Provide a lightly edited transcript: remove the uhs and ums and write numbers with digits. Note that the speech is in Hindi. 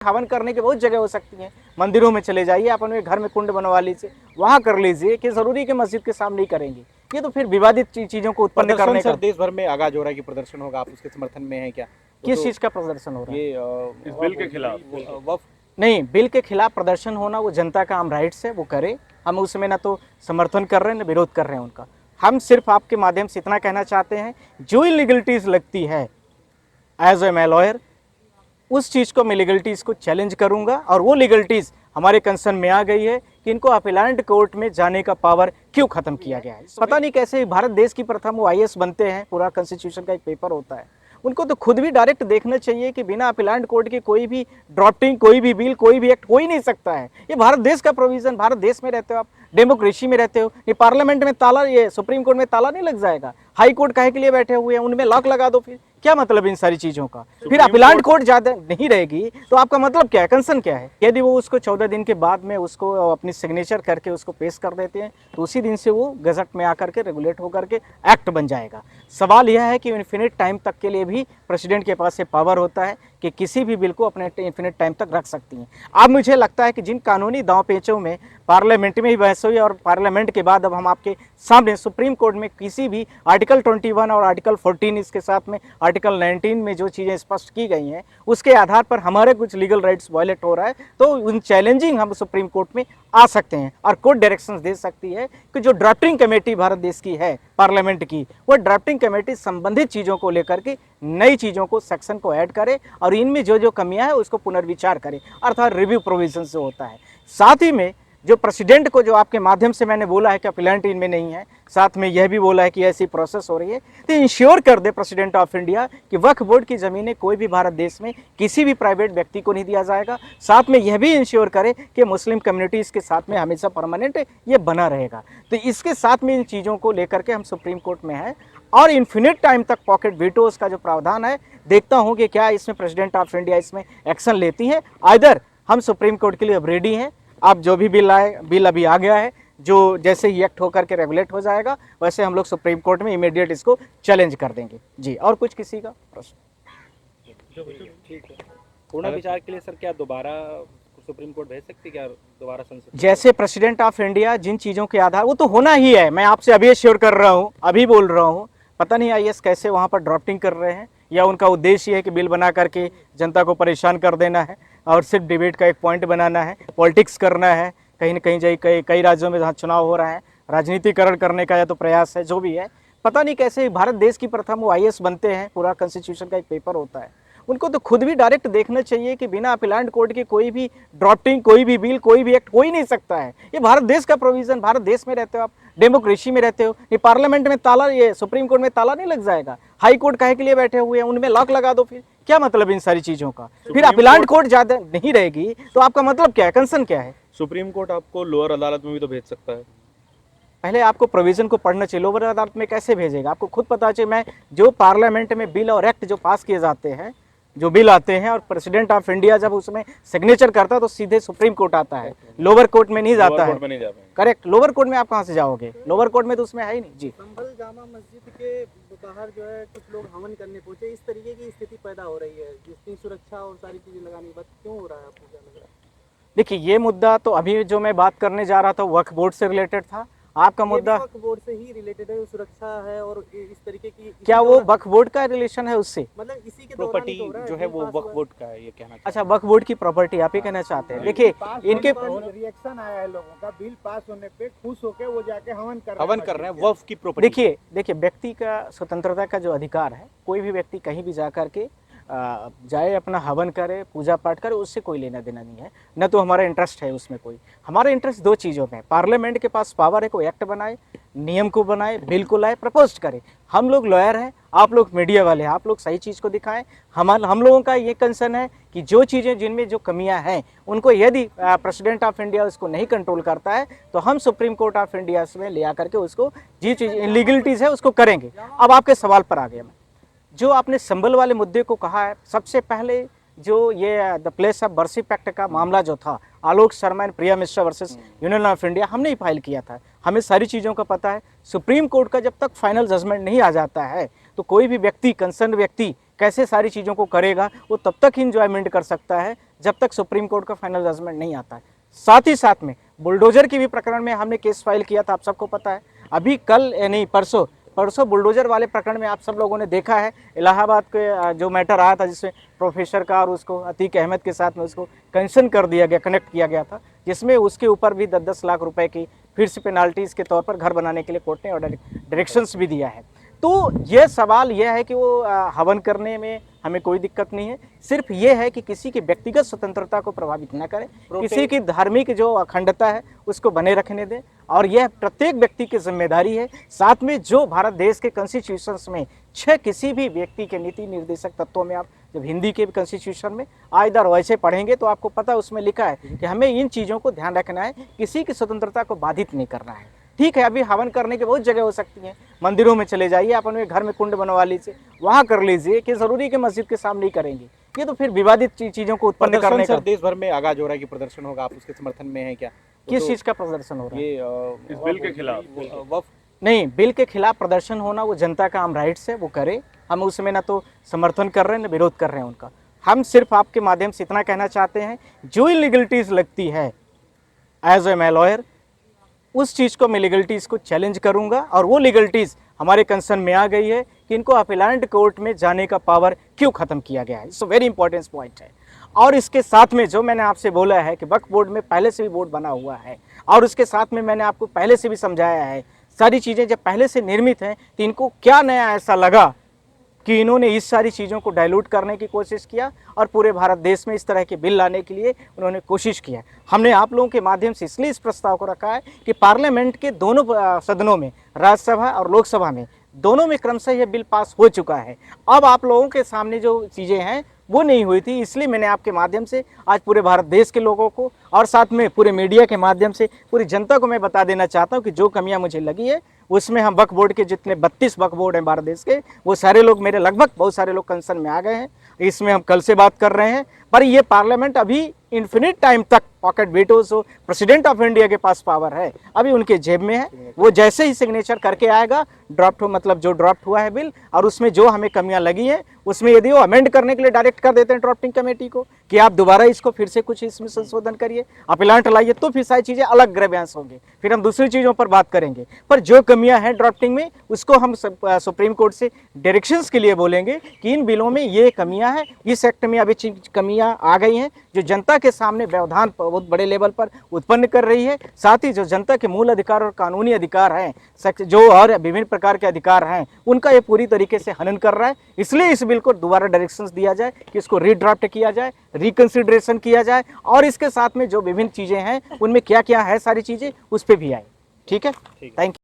हवन करने की बहुत जगह हो सकती हैं, मंदिरों में चले जाइए, आप अपने घर में कुंड बनवा लीजिए, वहाँ कर लीजिए, कि जरूरी कि मस्जिद के सामने ही करेंगे। ये तो फिर विवादित चीजों को उत्पन्न प्रदर्शन करने सर का। देश भर में आगाज हो रहा है कि प्रदर्शन होगा, आप उसके समर्थन में हैं क्या? किस चीज का प्रदर्शन हो रहा है? ये इस बिल के खिलाफ वफ नहीं, बिल के खिलाफ प्रदर्शन होना वो जनता का आम राइट्स है, वो करे। हम उसमें ना तो समर्थन कर रहे हैं ना विरोध कर रहे हैं उनका। हम सिर्फ आपके माध्यम से इतना कहना चाहते हैं, जो इलीगलिटीज लगती है एज ए लॉयर, उस चीज़ को मैं लीगलिटीज़ को चैलेंज करूंगा। और वो लीगलिटीज़ हमारे कंसर्न में आ गई है कि इनको अपीलेंट कोर्ट में जाने का पावर क्यों खत्म किया गया है। पता नहीं कैसे भारत देश की प्रथम वो आईएएस बनते हैं, पूरा कॉन्स्टिट्यूशन का एक पेपर होता है, उनको तो खुद भी डायरेक्ट देखना चाहिए कि बिना अपीलेंट कोर्ट के कोई भी ड्राफ्टिंग, कोई भी बिल, कोई भी एक्ट हो ही नहीं सकता है। ये भारत देश का प्रोविजन, भारत देश में रहते हो आप, डेमोक्रेसी में रहते हो। ये पार्लियामेंट में ताला, ये सुप्रीम कोर्ट में ताला नहीं लग जाएगा? हाई कोर्ट काहे के लिए बैठे हुए हैं, उनमें लॉक लगा दो। फिर क्या मतलब इन सारी चीजों का? फिर अपीलेंट कोर्ट ज्यादा नहीं रहेगी तो आपका मतलब क्या है, कंसर्न क्या है? यदि वो उसको 14 दिन के बाद में उसको अपनी सिग्नेचर करके उसको पेश कर देते हैं तो उसी दिन से वो गजट में आकर के रेगुलेट होकर के एक्ट बन जाएगा। सवाल यह है कि इन्फिनिट टाइम तक के लिए भी प्रेसिडेंट के पास ये पावर होता है कि किसी भी बिल को अपने इन्फिनिट टाइम तक रख सकती हैं। अब मुझे लगता है कि जिन कानूनी दांव पेचों में पार्लियामेंट में ही बहस हुई और पार्लियामेंट के बाद अब हम आपके सामने सुप्रीम कोर्ट में किसी भी आर्टिकल 21 और आर्टिकल 14 इसके साथ में आर्टिकल 19 में जो चीज़ें स्पष्ट की गई हैं उसके आधार पर हमारे कुछ लीगल राइट्स वायलेट हो रहा है, तो उन चैलेंजिंग हम सुप्रीम कोर्ट में आ सकते हैं और कोर्ट डायरेक्शंस दे सकती है कि जो ड्राफ्टिंग कमेटी भारत देश की है पार्लियामेंट की, वो ड्राफ्टिंग कमेटी संबंधित चीज़ों को लेकर के नई चीज़ों को सेक्शन को ऐड करे और इनमें जो जो कमियां है उसको पुनर्विचार करे, अर्थात रिव्यू प्रोविजन जो होता है। साथ ही में जो प्रेसिडेंट को जो आपके माध्यम से मैंने बोला है कि अपीलेंट इनमें नहीं है, साथ में यह भी बोला है कि ऐसी प्रोसेस हो रही है, तो इंश्योर कर दे प्रेसिडेंट ऑफ इंडिया कि वक्फ बोर्ड की ज़मीनें कोई भी भारत देश में किसी भी प्राइवेट व्यक्ति को नहीं दिया जाएगा। साथ में यह भी इंश्योर करे कि मुस्लिम कम्युनिटीज़ के साथ में हमेशा परमानेंट ये बना रहेगा। तो इसके साथ में इन चीज़ों को लेकर के हम सुप्रीम कोर्ट में हैं और इन्फिनिट टाइम तक पॉकेट वीटोज़ का जो प्रावधान है, देखता हूँ कि क्या इसमें प्रेसिडेंट ऑफ इंडिया इसमें एक्शन लेती है। आइदर हम सुप्रीम कोर्ट के लिए अब रेडी हैं, आप जो भी बिल आए, बिल अभी आ गया है, जो जैसे ही एक्ट होकर के रेगुलेट हो जाएगा वैसे हम लोग सुप्रीम कोर्ट में इमीडिएट इसको चैलेंज कर देंगे जी। और कुछ किसी का प्रश्न? ठीक है, पूर्ण विचार के लिए सर क्या दोबारा सुप्रीम कोर्ट भेज सकती है क्या, दोबारा संसद? जैसे प्रेसिडेंट ऑफ इंडिया जिन चीज़ों के आधार, वो तो होना ही है, मैं आपसे अभी श्योर कर रहा हूँ, अभी बोल रहा हूँ। पता नहीं आईएएस कैसे वहाँ पर ड्राफ्टिंग कर रहे हैं, या उनका उद्देश्य है कि बिल बना करके जनता को परेशान कर देना है और सिर्फ डिबेट का एक पॉइंट बनाना है, पॉलिटिक्स करना है। कहीं न कहीं कई राज्यों में जहाँ चुनाव हो रहा है, राजनीतिकरण करने का या तो प्रयास है, जो भी है। पता नहीं कैसे भारत देश की प्रथम वो आईएएस बनते हैं, पूरा कॉन्स्टिट्यूशन का एक पेपर होता है, उनको तो खुद भी डायरेक्ट देखना चाहिए कि बिना अपीलेंट कोर्ट के कोई भी ड्राफ्टिंग, कोई भी बिल, कोई भी एक्ट हो ही नहीं सकता है। ये भारत देश का प्रोविजन, भारत देश में रहते हो आप, डेमोक्रेसी में रहते हो। ये पार्लियामेंट में ताला, ये सुप्रीम कोर्ट में ताला नहीं लग जाएगा? हाई कोर्ट काहे के लिए बैठे हुए हैं, उनमें लॉक लगा दो। फिर क्या मतलब इन सारी चीज़ों का? फिर अपीलेंट कोर्ट ज़्यादा नहीं रहेगी तो आपका मतलब क्या है, कंसर्न क्या है? सुप्रीम कोर्ट आपको लोअर अदालत में भी तो भेज सकता है। पहले आपको प्रोविजन को पढ़ना चाहिए। लोअर अदालत में कैसे भेजेगा? आपको खुद पता चाहिए। मैं जो पार्लियामेंट में बिल और एक्ट जो पास किए जाते हैं, जो बिल आते हैं, और प्रेसिडेंट ऑफ इंडिया जब उसमें सिग्नेचर करता है तो सीधे सुप्रीम कोर्ट आता है, लोअर कोर्ट में नहीं जाता है। करेक्ट, लोअर कोर्ट में आप कहाँ से जाओगे? लोअर कोर्ट में तो उसमें है ही नहीं जी। संभल जामा मस्जिद के बाहर जो है कुछ लोग हवन करने पहुंचे, इस तरीके की स्थिति पैदा हो रही है, जिसकी सुरक्षा और सारी चीजें लगाने के बाद क्यों हो रहा है, आपको क्या लग रहा है? देखिए, ये मुद्दा तो अभी जो मैं बात करने जा रहा था वक्फ बोर्ड से रिलेटेड था। आपका मुद्दा वक्फ बोर्ड से ही रिलेटेड है, सुरक्षा है और इस तरीके की। क्या वो वक्फ बोर्ड का रिलेशन है उससे? मतलब इसी के प्रॉपर्टी जो है वो वक्फ बोर्ड का है, ये कहना चाहते अच्छा, वक्फ बोर्ड की प्रॉपर्टी आप ही कहना चाहते हैं? देखिए, इनके रिएक्शन आया है लोगों का, बिल पास होने पे खुश होके वो जाके हवन कर रहे हैं वक्फ की प्रॉपर्टी। देखिए व्यक्ति का स्वतंत्रता का जो अधिकार है, कोई भी व्यक्ति कहीं भी जा करके जाए, अपना हवन करे, पूजा पाठ करे, उससे कोई लेना देना नहीं है, न तो हमारा इंटरेस्ट है उसमें कोई। हमारा इंटरेस्ट दो चीज़ों में, पार्लियामेंट के पास पावर है, कोई एक्ट बनाए, नियम को बनाए, बिल को लाए, प्रपोज करे। हम लोग लॉयर हैं, आप लोग मीडिया वाले हैं, आप लोग सही चीज़ को दिखाएं। हम लोगों का ये कंसर्न है कि जो चीज़ें जिनमें जो कमियां हैं उनको यदि प्रेसिडेंट ऑफ इंडिया उसको नहीं कंट्रोल करता है तो हम सुप्रीम कोर्ट ऑफ इंडिया में ले आकर के उसको जी चीज़ इलीगलिटीज़ है उसको करेंगे। अब आपके सवाल पर आ गया मैं, जो आपने संबल वाले मुद्दे को कहा है, सबसे पहले जो ये the place of worship act का मामला जो था, Alok Sharma and Priya Mishra versus union of India, हमने ही फाइल किया था। हमें सारी चीज़ों का पता है। सुप्रीम कोर्ट का जब तक फाइनल जजमेंट नहीं आ जाता है तो कोई भी व्यक्ति, कंसर्न व्यक्ति कैसे सारी चीज़ों को करेगा, वो तब तक इंजॉयमेंट कर सकता है जब तक सुप्रीम कोर्ट का फाइनल जजमेंट नहीं आता है। साथ ही साथ में बुलडोजर की भी प्रकरण में हमने केस फाइल किया था, आप सबको पता है। अभी कल नहीं परसों बुलडोजर वाले प्रकरण में आप सब लोगों ने देखा है, इलाहाबाद के जो मैटर आया था जिसमें प्रोफेसर का और उसको अतीक अहमद के साथ में उसको कंसन कर दिया गया, कनेक्ट किया गया था, जिसमें उसके ऊपर भी 10-10 लाख रुपए की फिर से पेनाल्टीज के तौर पर घर बनाने के लिए कोर्ट ने ऑर्डर डायरेक्शंस भी दिया है। तो ये सवाल यह है कि वो हवन करने में हमें कोई दिक्कत नहीं है, सिर्फ ये है कि किसी की व्यक्तिगत स्वतंत्रता को प्रभावित न करें, किसी की धार्मिक जो अखंडता है उसको बने रखने दें, और यह प्रत्येक व्यक्ति की जिम्मेदारी है। साथ में जो भारत देश के कॉन्स्टिट्यूशंस में 6 किसी भी व्यक्ति के नीति निर्देशक तत्वों में, आप जब हिंदी के कॉन्स्टिट्यूशन में आइदर वैसे पढ़ेंगे तो आपको पता उसमें लिखा है कि हमें इन चीज़ों को ध्यान रखना है, किसी की स्वतंत्रता को बाधित नहीं करना है। ठीक है, अभी हवन करने की बहुत जगह हो सकती हैं, मंदिरों में चले जाइए, आप अपने घर में कुंड बनवा लीजिए, वहाँ कर लीजिए, कि ज़रूरी कि मस्जिद के सामने ही करेंगे। ये तो फिर विवादित चीज़ों को उत्पन्न करने का। सर देश भर में आगाज हो रहा है कि प्रदर्शन होगा, आप उसके समर्थन में हैं क्या? किस चीज़ का प्रदर्शन हो रहा है? इस बिल के खिलाफ वक्फ नहीं, बिल के खिलाफ प्रदर्शन होना वो जनता का आम राइट्स है, वो करे। हम उसमें ना तो समर्थन कर रहे हैं ना विरोध कर रहे हैं उनका। हम सिर्फ आपके माध्यम से इतना कहना चाहते हैं, जो इलीगलिटीज़ लगती है एज ए मैं लॉयर, उस चीज़ को मैं लीगलिटीज़ को चैलेंज करूंगा, और वो लीगलिटीज़ हमारे कंसर्न में आ गई है कि इनको अपीलेंट कोर्ट में जाने का पावर क्यों ख़त्म किया गया है। इट्स वेरी इंपॉर्टेंट पॉइंट है। और इसके साथ में जो मैंने आपसे बोला है कि वक्फ बोर्ड में पहले से भी बोर्ड बना हुआ है, और उसके साथ में मैंने आपको पहले से भी समझाया है, सारी चीज़ें जब पहले से निर्मित हैं तो इनको क्या नया ऐसा लगा कि इन्होंने इस सारी चीज़ों को डाइल्यूट करने की कोशिश किया, और पूरे भारत देश में इस तरह के बिल लाने के लिए उन्होंने कोशिश किया। हमने आप लोगों के माध्यम से इसलिए इस प्रस्ताव को रखा है कि पार्लियामेंट के दोनों सदनों में, राज्यसभा और लोकसभा में, दोनों में क्रमशः यह बिल पास हो चुका है। अब आप लोगों के सामने जो चीज़ें हैं वो नहीं हुई थी, इसलिए मैंने आपके माध्यम से आज पूरे भारत देश के लोगों को और साथ में पूरे मीडिया के माध्यम से पूरी जनता को मैं बता देना चाहता हूं कि जो कमियां मुझे लगी है उसमें हम वक्फ बोर्ड के जितने 32 वक्फ बोर्ड हैं भारत देश के, वो सारे लोग मेरे लगभग बहुत सारे लोग कंसर्न में आ गए हैं। इसमें हम कल से बात कर रहे हैं, पर ये पार्लियामेंट अभी इन्फिनिट टाइम तक पॉकेट वेटोज हो, प्रेसिडेंट ऑफ इंडिया के पास पावर है, अभी उनके जेब में है। वो जैसे ही सिग्नेचर करके आएगा, ड्राफ्ट मतलब जो ड्राफ्ट हुआ है बिल, और उसमें जो हमें कमियां लगी हैं उसमें यदि वो अमेंड करने के लिए डायरेक्ट कर देते हैं ड्राफ्टिंग कमेटी को कि आप दोबारा इसको फिर से कुछ इसमें संशोधन करिए, अपीलेंट लाइए, तो फिर सारी चीज़ें अलग ग्रेवियांस होंगे, फिर हम दूसरी चीज़ों पर बात करेंगे। पर जो कमियां हैं ड्राफ्टिंग में, उसको हम सुप्रीम कोर्ट से डायरेक्शंस के लिए बोलेंगे कि इन बिलों में ये कमियां हैं, इस एक्ट में अभी कमियां आ गई हैं जो जनता के सामने व्यवधान बहुत बड़े लेवल पर उत्पन्न कर रही है। साथ ही जो जनता के मूल अधिकार और कानूनी अधिकार हैं, जो और विभिन्न प्रकार के अधिकार हैं, उनका ये पूरी तरीके से हनन कर रहा है। इसलिए इस बिल को दोबारा डायरेक्शंस दिया जाए कि इसको रीड्राफ्ट किया जाए, रिकंसिडरेशन किया जाए, और इसके साथ में जो विभिन्न चीज़ें हैं उनमें क्या क्या है सारी चीज़ें उस पर भी आए। ठीक है, थैंक यू।